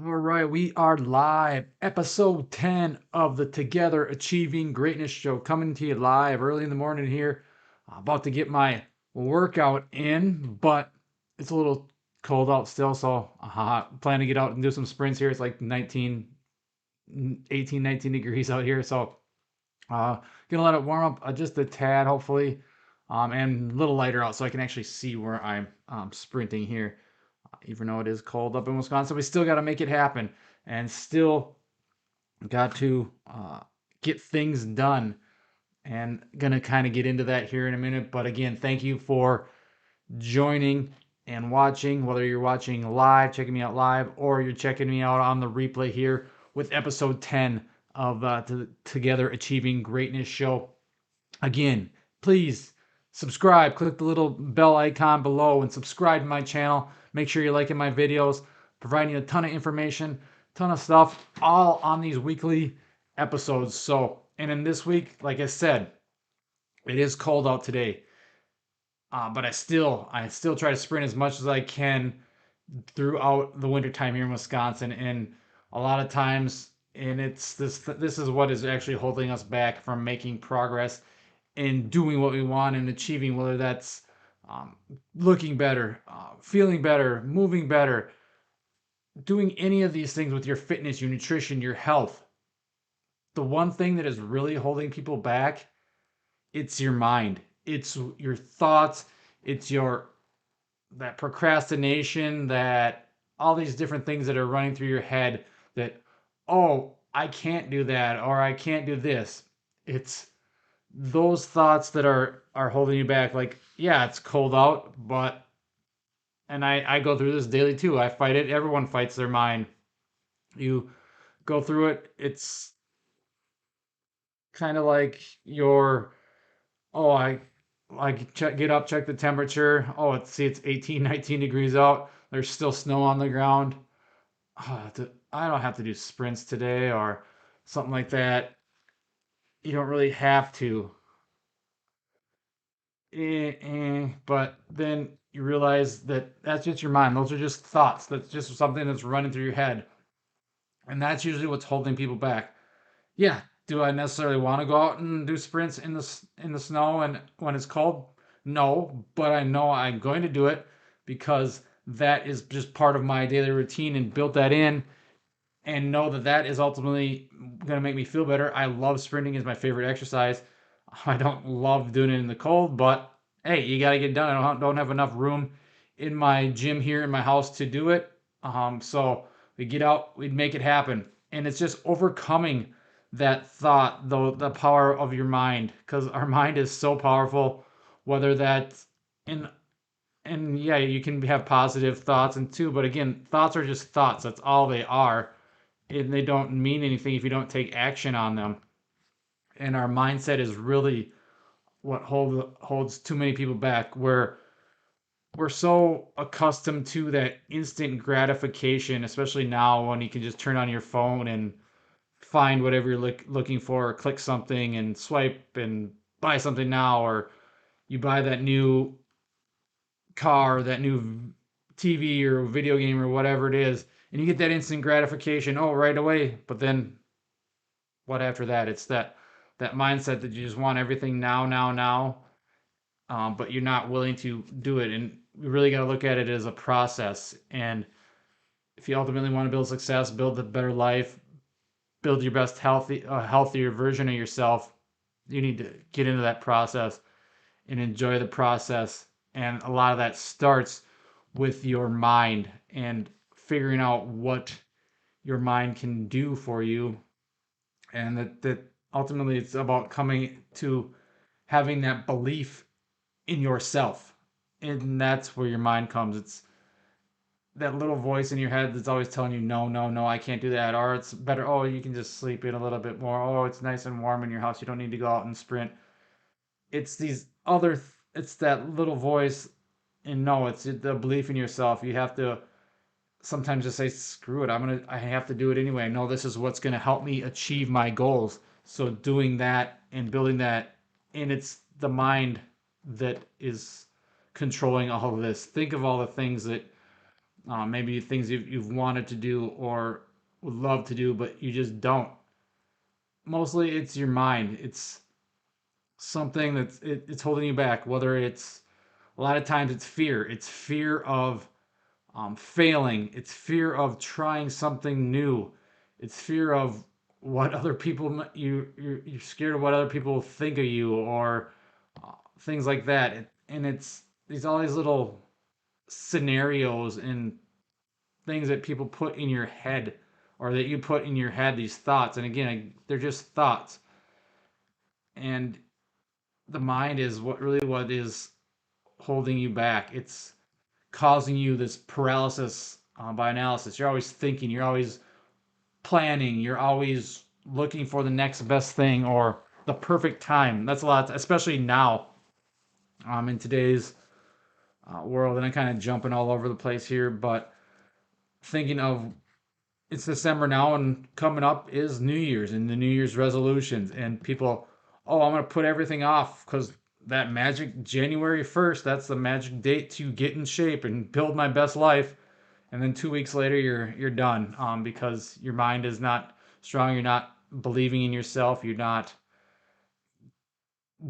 All right, we are live. Episode 10 of the Together Achieving Greatness show coming to you live early in the morning here. About to get my workout in, but it's a little cold out still, so plan to get out and do some sprints here. It's like 18, 19 degrees out here, so gonna let it warm up just a tad, hopefully, and a little lighter out so I can actually see where I'm sprinting here. Even though it is cold up in Wisconsin, we still got to make it happen and still got to get things done. And gonna kind of get into that here in a minute. But again, thank you for joining and watching, whether you're watching live, checking me out live, or you're checking me out on the replay here with episode 10 of Together Achieving Greatness show. Again, please subscribe, click the little bell icon below and subscribe to my channel. Make sure you're liking my videos, providing you a ton of information, ton of stuff, all on these weekly episodes. So, and in this week, like I said, it is cold out today, but I still try to sprint as much as I can throughout the winter time here in Wisconsin. And a lot of times, and it's this is what is actually holding us back from making progress in doing what we want and achieving, whether that's looking better, feeling better, moving better, doing any of these things with your fitness, your nutrition, your health. The one thing that is really holding people back, it's your mind. It's your thoughts, it's your that procrastination, that all these different things that are running through your head that, oh, I can't do that or I can't do this. It's those thoughts that are holding you back. Like, yeah, it's cold out, but and I go through this daily too. I fight it. Everyone fights their mind. You go through it. It's kind of like your, oh, get up, check the temperature. Oh, it's 18, 19 degrees out. There's still snow on the ground. I don't have to do sprints today or something like that. You don't really have to. But then you realize that that's just your mind. Those are just thoughts. That's just something that's running through your head. And that's usually what's holding people back. Yeah, do I necessarily want to go out and do sprints in the snow and when it's cold? No, but I know I'm going to do it because that is just part of my daily routine and built that in and know that that is ultimately going to make me feel better. I love sprinting is my favorite exercise. I don't love doing it in the cold, but hey, you got to get done. I don't have enough room in my gym here in my house to do it. So we get out, we'd make it happen. And it's just overcoming that thought, though, the power of your mind, because our mind is so powerful, whether that's in and yeah, you can have positive thoughts and too, but again, thoughts are just thoughts. That's all they are. And they don't mean anything if you don't take action on them. And our mindset is really what holds too many people back. Where we're so accustomed to that instant gratification, especially now when you can just turn on your phone and find whatever you're looking for, or click something and swipe and buy something now, or you buy that new car, that new TV or video game or whatever it is, and you get that instant gratification, oh, right away. But then what after that? It's that mindset that you just want everything now, now, now, but you're not willing to do it. And we really got to look at it as a process. And if you ultimately want to build success, build a better life, build your best healthier version of yourself, you need to get into that process and enjoy the process. And a lot of that starts with your mind and figuring out what your mind can do for you. And that ultimately it's about coming to having that belief in yourself. And that's where your mind comes. It's that little voice in your head that's always telling you, no, no, no, I can't do that. Or it's better, oh, you can just sleep in a little bit more. Oh, it's nice and warm in your house. You don't need to go out and sprint. It's these other, it's that little voice. And no, it's the belief in yourself. You have to sometimes just say, screw it. I have to do it anyway. I know this is what's going to help me achieve my goals. So doing that and building that, and it's the mind that is controlling all of this. Think of all the things that maybe things you've wanted to do or would love to do, but you just don't. Mostly it's your mind. It's something it's holding you back. Whether it's a lot of times it's fear. It's fear of failing. It's fear of trying something new. It's fear of what other people you're scared of what other people will think of you or things like that. And it's these all these little scenarios and things that people put in your head or that you put in your head, these thoughts. And again, they're just thoughts. And the mind is what is holding you back. It's causing you this paralysis by analysis. You're always thinking, you're always planning, you're always looking for the next best thing or the perfect time. That's a lot, especially now in today's world. And I'm kind of jumping all over the place here, but thinking of it's December now, and coming up is New Year's and the New Year's resolutions. And people, oh, I'm going to put everything off because that magic January 1st, that's the magic date to get in shape and build my best life. And then 2 weeks later, you're done because your mind is not strong. You're not believing in yourself. You're not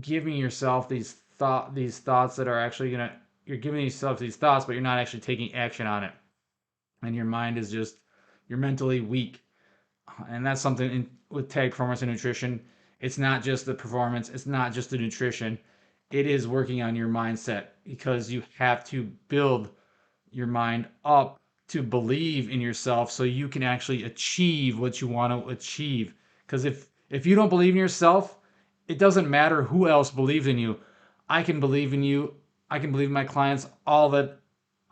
giving yourself these thoughts that are actually gonna. You're giving yourself these thoughts, but you're not actually taking action on it. And your mind is just you're mentally weak. And that's something with tag performance and nutrition. It's not just the performance. It's not just the nutrition. It is working on your mindset because you have to build your mind up to believe in yourself so you can actually achieve what you want to achieve. Because if you don't believe in yourself, it doesn't matter who else believes in you. I can believe in you. I can believe in my clients all that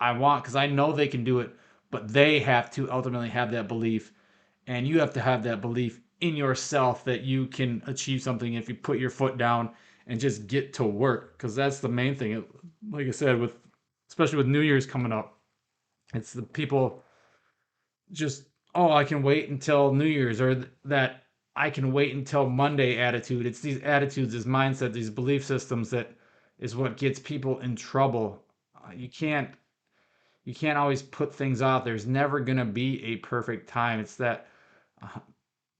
I want because I know they can do it, but they have to ultimately have that belief, and you have to have that belief in yourself that you can achieve something if you put your foot down and just get to work, because that's the main thing. Like I said, with especially with New Year's coming up, it's the people just, oh, I can wait until New Year's, or that I can wait until Monday attitude. It's these attitudes, this mindset, these belief systems that is what gets people in trouble. You can't always put things off. There's never going to be a perfect time. It's uh,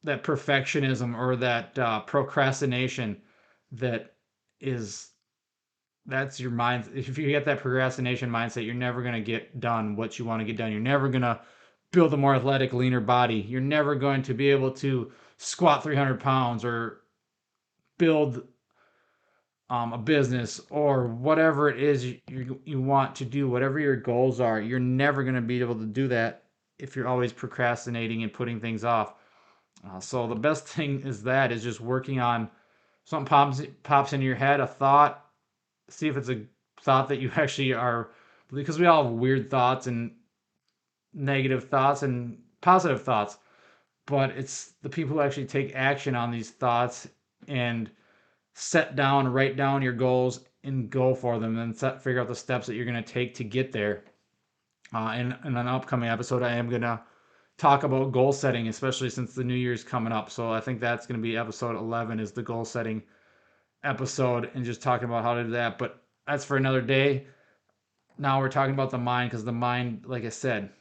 that perfectionism or that procrastination that is that's your mind. If you get that procrastination mindset, you're never going to get done what you want to get done. You're never going to build a more athletic, leaner body. You're never going to be able to squat 300 pounds or build a business or whatever it is you want to do, whatever your goals are. You're never going to be able to do that if you're always procrastinating and putting things off. So the best thing is just working on something pops into your head, a thought. See if it's a thought that you actually are, because we all have weird thoughts and negative thoughts and positive thoughts, but it's the people who actually take action on these thoughts and write down your goals and go for them and figure out the steps that you're going to take to get there. In an upcoming episode, I am going to talk about goal setting, especially since the new year's coming up. So I think that's going to be episode 11 is the goal setting episode, and just talking about how to do that. But that's for another day. Now we're talking about the mind, because the mind, like I said,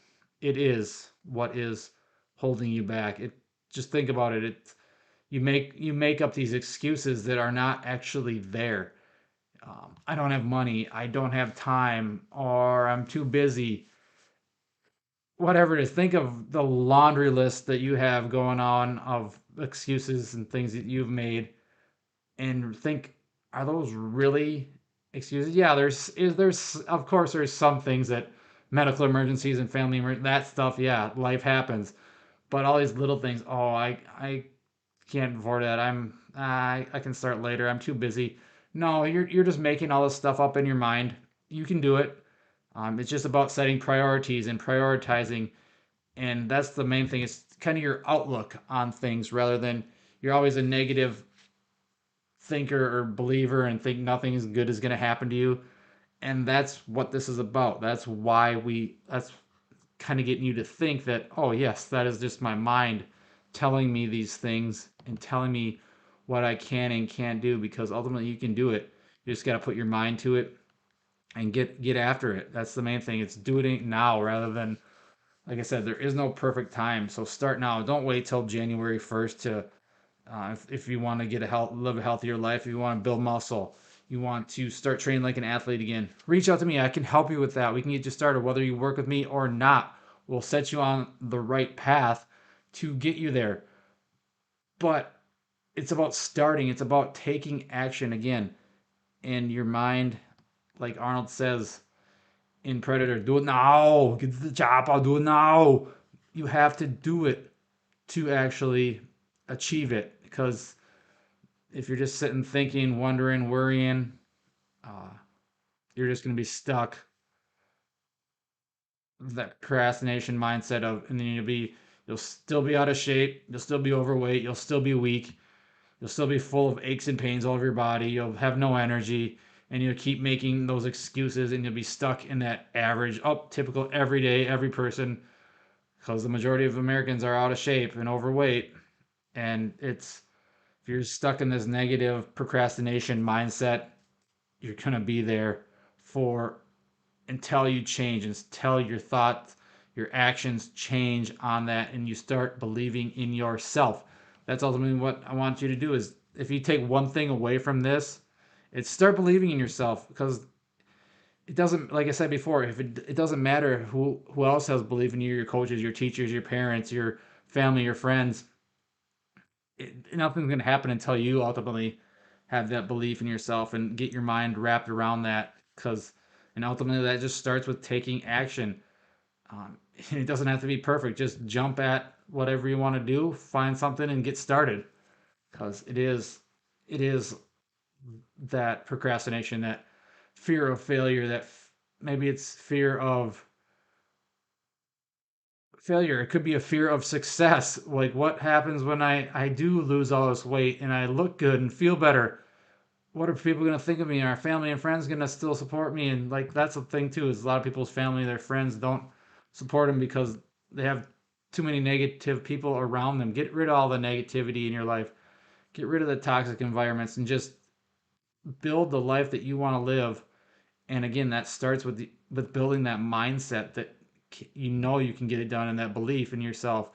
it is what is holding you back. It just think about it. You make up these excuses that are not actually there. I don't have money. I don't have time, or I'm too busy. Whatever it is, think of the laundry list that you have going on of excuses and things that you've made, and think, are those really excuses? Yeah, there's of course there's some things that medical emergencies and that stuff. Yeah, life happens, but all these little things. Oh, I can't afford that. I can start later. I'm too busy. No, you're just making all this stuff up in your mind. You can do it. It's just about setting priorities and prioritizing, and that's the main thing. It's kind of your outlook on things rather than you're always a negative thinker or believer and think nothing is good is going to happen to you. And that's what this is about. That's kind of getting you to think that, oh yes, that is just my mind telling me these things and telling me what I can and can't do, because ultimately you can do it. You just got to put your mind to it, and get after it. That's the main thing. It's doing it now rather than, like I said, there is no perfect time. So start now. Don't wait till January 1st to if you want to live a healthier life, if you want to build muscle, you want to start training like an athlete again, reach out to me. I can help you with that. We can get you started, whether you work with me or not. We'll set you on the right path to get you there. But it's about starting, it's about taking action again. And your mind, like Arnold says in Predator, do it now, get to the job, I'll do it now. You have to do it to actually achieve it, because if you're just sitting thinking, wondering, worrying, uh, you're just going to be stuck with that procrastination mindset of, and then you'll still be out of shape, you'll still be overweight, you'll still be weak, you'll still be full of aches and pains all over your body, you'll have no energy, and you'll keep making those excuses, and you'll be stuck in that average, typical everyday, every person, because the majority of Americans are out of shape and overweight, and if you're stuck in this negative procrastination mindset, you're going to be there for until you change, until your thoughts, your actions change on that, and you start believing in yourself. That's ultimately what I want you to do. Is if you take one thing away from this, it's start believing in yourself, because it doesn't, like I said before, if it doesn't matter who else has belief in you, your coaches, your teachers, your parents, your family, your friends. Nothing's going to happen until you ultimately have that belief in yourself and get your mind wrapped around that, because and ultimately that just starts with taking action. It doesn't have to be perfect. Just jump at whatever you want to do, find something and get started, because it is that procrastination, that fear of failure, maybe it's fear of failure. It could be a fear of success. Like, what happens when I do lose all this weight and I look good and feel better? What are people going to think of me? Are our family and friends going to still support me? And like, that's the thing too, is a lot of people's family, their friends don't support them because they have too many negative people around them. Get rid of all the negativity in your life. Get rid of the toxic environments and just build the life that you want to live. And again, that starts with building that mindset that you know you can get it done, and that belief in yourself.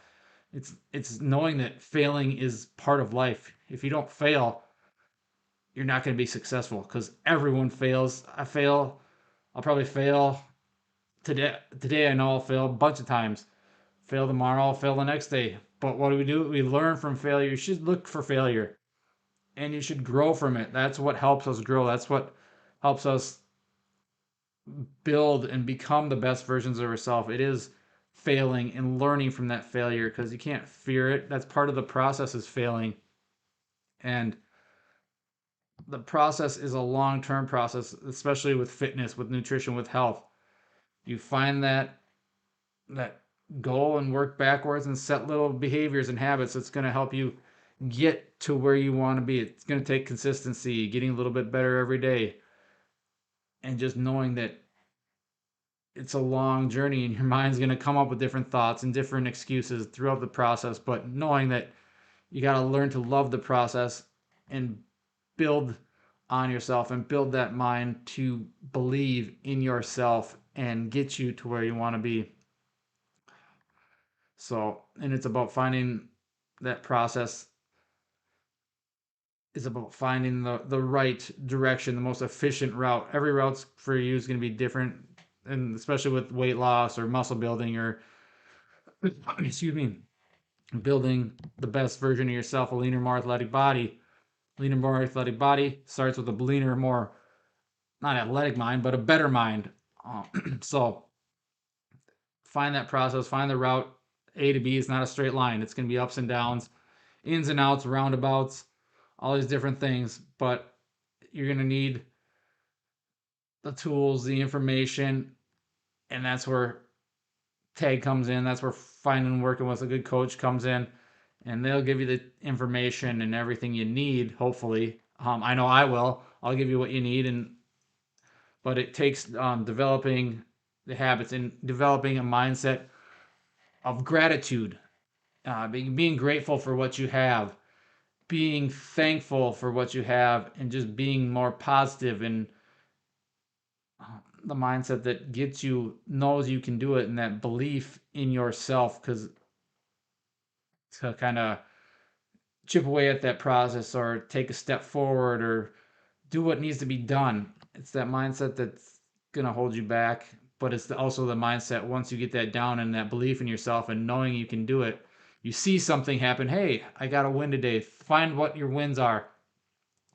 It's knowing that failing is part of life. If you don't fail, you're not going to be successful, because everyone fails. I fail. I'll probably fail today. Today I know I'll fail a bunch of times. Fail tomorrow, I'll fail the next day. But what do? We learn from failure. You should look for failure and you should grow from it. That's what helps us grow. That's what helps us build and become the best versions of ourselves. It is failing and learning from that failure, because you can't fear it. That's part of the process, is failing. And the process is a long-term process, especially with fitness, with nutrition, with health. You find that goal and work backwards and set little behaviors and habits that's going to help you get to where you want to be. It's going to take consistency, getting a little bit better every day, and just knowing that it's a long journey, and your mind's going to come up with different thoughts and different excuses throughout the process, but knowing that you got to learn to love the process and build on yourself and build that mind to believe in yourself and get you to where you want to be. So, and it's about finding that process is about finding the right direction, the most efficient route. Every route for you is going to be different, and especially with weight loss or muscle building or excuse me, building the best version of yourself, a leaner, more athletic body. Leaner, more athletic body starts with a leaner, more not athletic mind, but a better mind. So find that process, find the route. A to B is not a straight line. It's going to be ups and downs, ins and outs, roundabouts, all these different things. But you're going to need the tools, the information, and that's where tag comes in. That's where finding and working with a good coach comes in, and they'll give you the information and everything you need. Hopefully, I know I will. I'll give you what you need, and but it takes developing the habits and developing a mindset of gratitude, being grateful for what you have, being thankful for what you have, and just being more positive and the mindset that gets you, knows you can do it, and that belief in yourself, because to kind of chip away at that process or take a step forward or do what needs to be done. It's that mindset that's going to hold you back, but it's also the mindset once you get that down and that belief in yourself and knowing you can do it. You see something happen. Hey, I got a win today. Find what your wins are.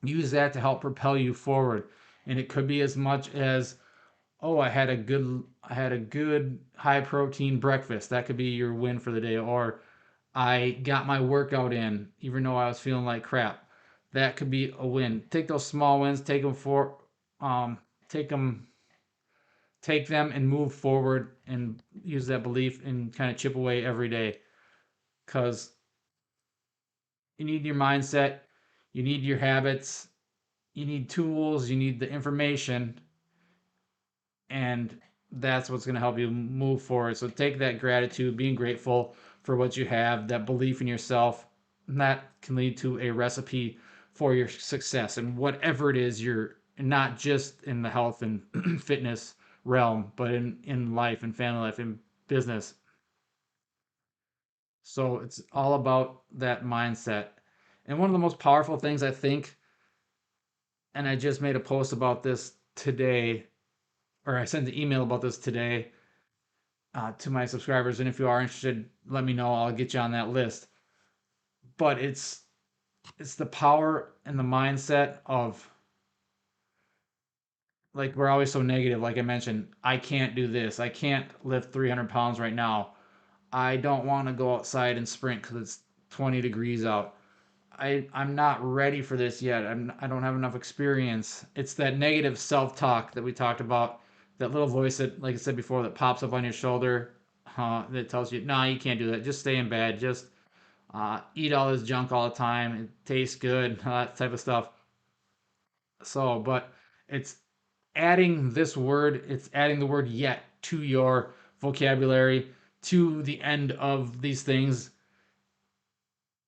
Use that to help propel you forward. And it could be as much as, oh, I had a good high protein breakfast. That could be your win for the day. Or I got my workout in, even though I was feeling like crap. That could be a win. Take those small wins, um, take them, take them, and move forward, and use that belief and kind of chip away every day. Because you need your mindset, you need your habits, you need tools, you need the information, and that's what's going to help you move forward. So take that gratitude, being grateful for what you have, that belief in yourself, and that can lead to a recipe for your success and whatever it is you're, not just in the health and fitness realm, but in life and family life and business. So it's all about that mindset. And one of the most powerful things I think, and I just made a post about this today, or I sent an email about this today, to my subscribers. And if you are interested, let me know. I'll get you on that list. But it's the power and the mindset of, like, we're always so negative. Like I mentioned, I can't do this. I can't lift 300 pounds right now. I don't want to go outside and sprint because it's 20 degrees out. I'm not ready for this yet. I don't have enough experience. It's that negative self talk that we talked about. That little voice that, like I said before, that pops up on your shoulder, that tells you, "Nah, you can't do that. Just stay in bed. Just eat all this junk all the time. It tastes good." That type of stuff. So, but it's it's adding the word yet to your vocabulary, to the end of these things,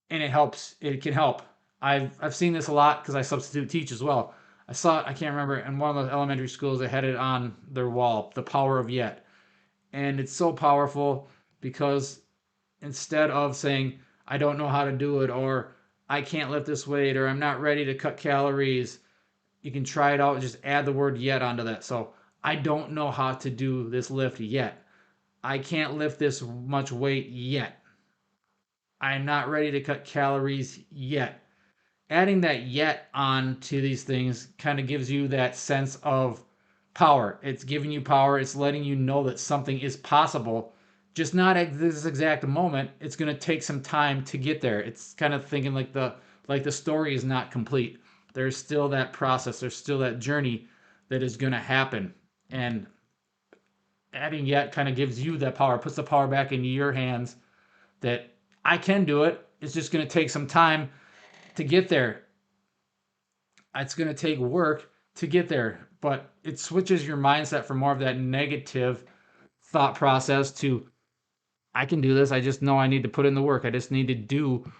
and it helps. It can help. I've seen this a lot because I substitute teach as well. I saw it. I can't remember, in one of the elementary schools. They had it on their wall, the power of yet, and it's so powerful because instead of saying I don't know how to do it, or I can't lift this weight, or I'm not ready to cut calories, you can try it out and just add the word yet onto that. So I don't know how to do this lift yet. I can't lift this much weight yet. I'm not ready to cut calories yet. Adding that yet on to these things kind of gives you that sense of power. It's giving you power. It's letting you know that something is possible, just not at this exact moment. It's going to take some time to get there. It's kind of thinking like the story is not complete. There's still that process. There's still that journey that is going to happen. And adding yet kind of gives you that power, puts the power back into your hands, that I can do it. It's just going to take some time to get there. It's going to take work to get there, but it switches your mindset from more of that negative thought process to, I can do this. I just know I need to put in the work. I just need to do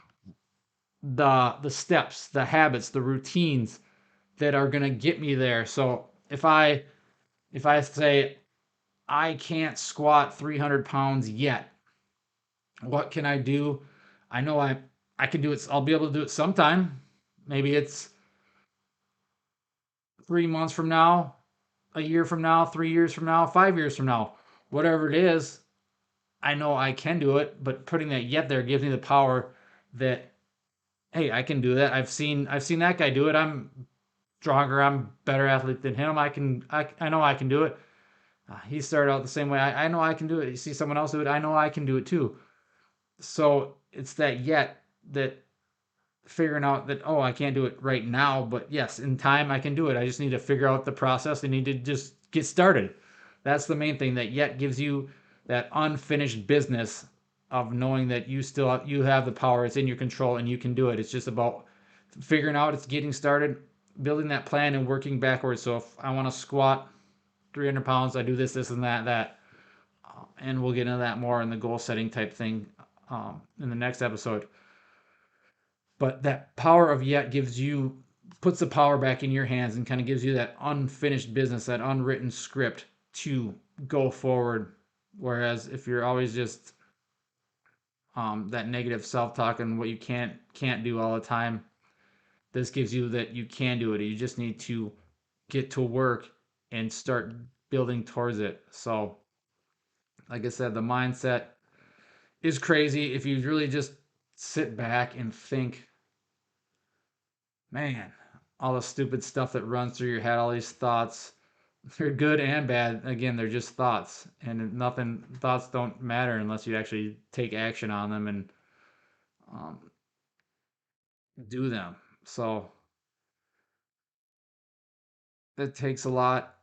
the steps, the habits, the routines that are going to get me there. So if I say I can't squat 300 pounds yet, what can I do? I know I can do it. I'll be able to do it sometime. Maybe it's 3 months from now, a year from now, 3 years from now, 5 years from now, whatever it is. I know I can do it, but putting that yet there gives me the power that, hey, I can do that. I've seen that guy do it. I'm stronger. I'm better athlete than him. I know I can do it. He started out the same way. I know I can do it. You see someone else do it. I know I can do it too. So it's that yet, that figuring out that, oh, I can't do it right now, but yes, in time I can do it. I just need to figure out the process. I need to just get started. That's the main thing. That yet gives you that unfinished business of knowing that you have the power. It's in your control and you can do it. It's just about figuring out, it's getting started, building that plan and working backwards. So if I want to squat 300 pounds, I do this and that. And we'll get into that more in the goal setting type thing, in the next episode. But that power of yet gives you puts the power back in your hands and kind of gives you that unfinished business, that unwritten script to go forward. Whereas if you're always just that negative self-talk and what you can't do all the time, this gives you that you can do it. You just need to get to work and start building towards it. So, like I said, the mindset is crazy if you really just sit back and think, man, all the stupid stuff that runs through your head, all these thoughts, they're good and bad. Again, they're just thoughts, and nothing. Thoughts don't matter unless you actually take action on them and um, do them. So that takes a lot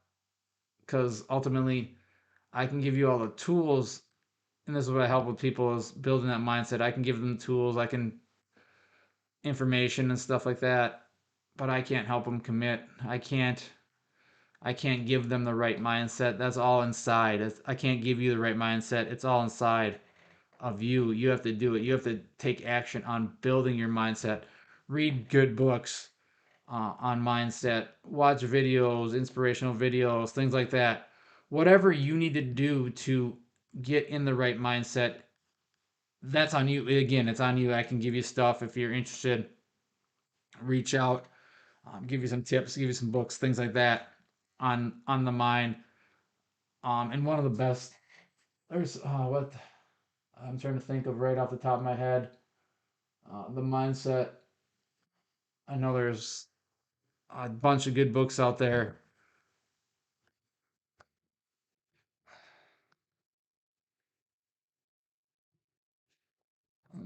because ultimately, I can give you all the tools, and this is what I help with people is building that mindset. I can give them tools, I can information and stuff like that, but I can't help them commit. I can't give them the right mindset. That's all inside. I can't give you the right mindset. It's all inside of you. You have to do it. You have to take action on building your mindset. Read good books on mindset. Watch videos, inspirational videos, things like that. Whatever you need to do to get in the right mindset, that's on you. Again, it's on you. I can give you stuff if you're interested. Reach out, give you some tips, give you some books, things like that on the mind. And one of the best. There's what I'm trying to think of right off the top of my head. The mindset. I know there's a bunch of good books out there.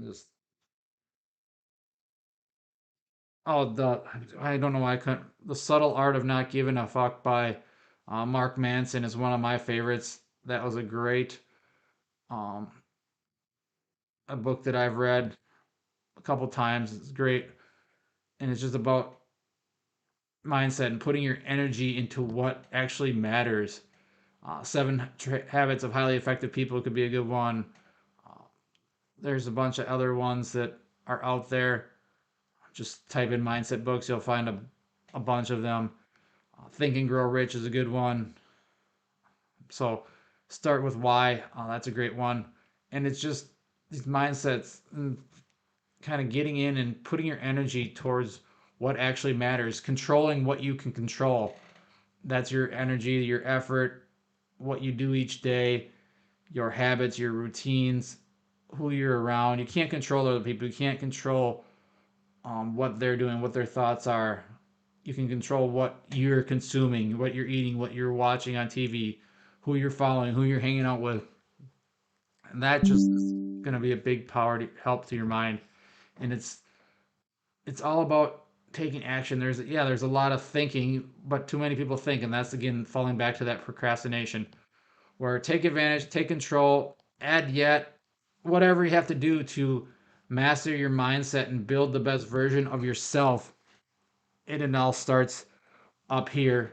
Just the I don't know why I couldn't. The Subtle Art of Not Giving a Fuck by Mark Manson is one of my favorites. That was um, a book that I've read a couple times. It's great, and it's just about mindset and putting your energy into what actually matters. Habits of Highly Effective People could be a good one. Uh, there's a bunch of other ones that are out there. Just type in mindset books, you'll find a bunch of them. Think and Grow Rich is a good one. So start with why. That's a great one. And it's just these mindsets and kind of getting in and putting your energy towards what actually matters, controlling what you can control. That's your energy, your effort, what you do each day, your habits, your routines, who you're around. You can't control other people. You can't control what they're doing, what their thoughts are. You can control what you're consuming, what you're eating, what you're watching on TV, who you're following, who you're hanging out with. And that just is going to be a big power to help to your mind. And it's all about taking action. There's a lot of thinking, but too many people think, and that's again falling back to that procrastination. Where take advantage, take control, add yet, whatever you have to do to master your mindset and build the best version of yourself. It all starts up here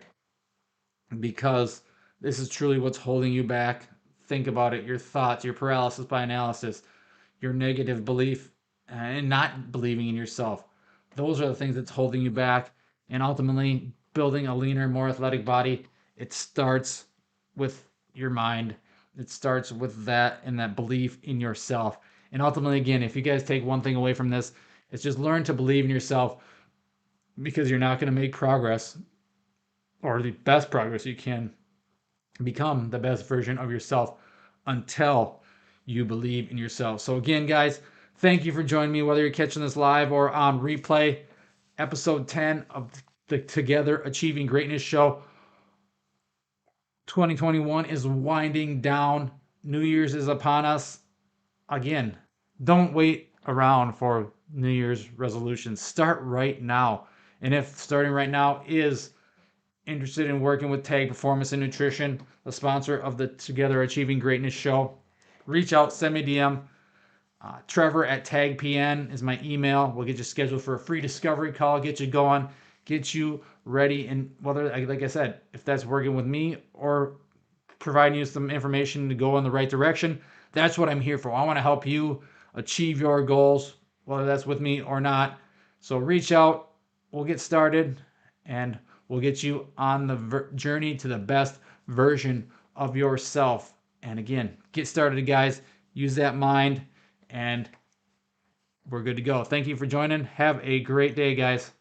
because this is truly what's holding you back. Think about it, your thoughts, your paralysis by analysis, your negative belief, and not believing in yourself. Those are the things that's holding you back. And ultimately, building a leaner, more athletic body, it starts with your mind. It starts with that and that belief in yourself. And ultimately, again, if you guys take one thing away from this, it's just learn to believe in yourself because you're not going to make progress or the best progress you can become the best version of yourself until you believe in yourself. So, again, guys, thank you for joining me, whether you're catching this live or on replay. Episode 10 of the Together Achieving Greatness show. 2021 is winding down. New Year's is upon us. Again, don't wait around for New Year's resolutions. Start right now. And if starting right now is interested in working with Tag Performance and Nutrition, the sponsor of the Together Achieving Greatness show, reach out, send me a DM. Trevor at TagPN is my email. We'll get you scheduled for a free discovery call, get you going, get you ready. And whether, like I said, if that's working with me or providing you some information to go in the right direction, that's what I'm here for. I want to help you achieve your goals, whether that's with me or not. So reach out. we'll get started and we'll get you on the journey to the best version of yourself. And again, get started, guys. Use that mind, and we're good to go. Thank you for joining. Have a great day, guys.